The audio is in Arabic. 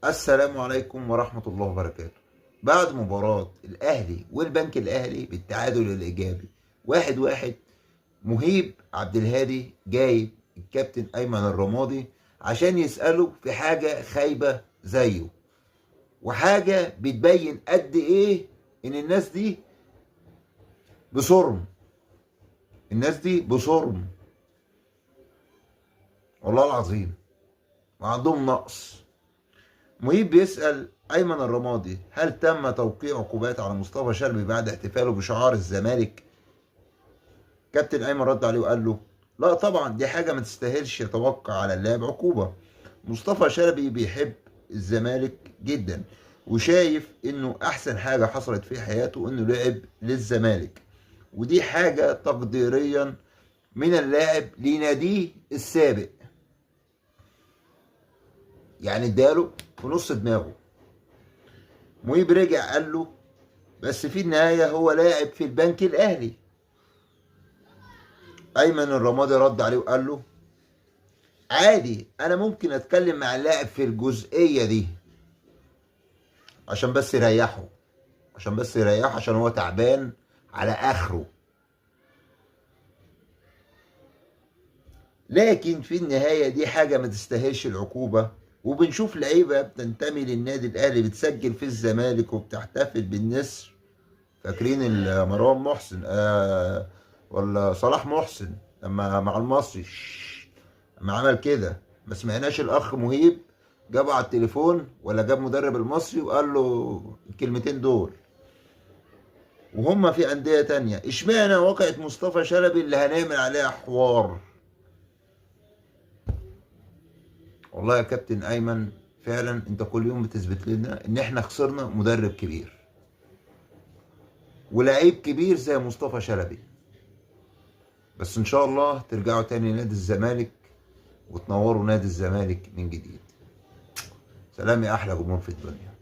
السلام عليكم ورحمة الله وبركاته. بعد مباراة الأهلي والبنك الأهلي بالتعادل الإيجابي 1-1، مهيب عبد الهادي جايب الكابتن أيمن الرمادي عشان يسأله في حاجة خايبة زيه، وحاجة بتبين قد إيه إن الناس دي بصرم. الناس دي بصرم والله العظيم، وعندهم نقص. مهيب بيسأل أيمن الرمادي: هل تم توقيع عقوبات على مصطفى شلبي بعد احتفاله بشعار الزمالك؟ كابتن أيمن رد عليه وقال له: لا طبعا، دي حاجة ما تستاهلش يتوقع على اللاعب عقوبة. مصطفى شلبي بيحب الزمالك جدا، وشايف انه احسن حاجة حصلت في حياته انه لعب للزمالك، ودي حاجة تقديريا من اللاعب لناديه السابق، يعني اداله في نص دماغه. مهيب رجع قال له: بس في النهاية هو لاعب في البنك الأهلي. أيمن الرمادي رد عليه وقال له: عادي، أنا ممكن أتكلم مع اللاعب في الجزئية دي عشان بس يريحه، عشان هو تعبان على آخره. لكن في النهاية دي حاجة ما تستاهلش العقوبة، وبنشوف لعيبة بتنتمي للنادي الأهلي بتسجل في الزمالك وبتحتفل بالنسر. فاكرين مروان محسن ولا صلاح محسن لما مع المصري لما عمل كده؟ ما سمعناش الاخ مهيب جابه على التليفون ولا جاب مدرب المصري وقال له الكلمتين دول؟ وهم في انديه تانية. اشمعنى واقعة مصطفى شلبي اللي هنعمل عليها حوار؟ والله يا كابتن ايمن، فعلا انت كل يوم بتثبت لنا ان احنا خسرنا مدرب كبير ولعيب كبير زي مصطفى شلبي. بس ان شاء الله ترجعوا تاني نادي الزمالك وتنوروا نادي الزمالك من جديد. سلام يا احلى جمهور في الدنيا.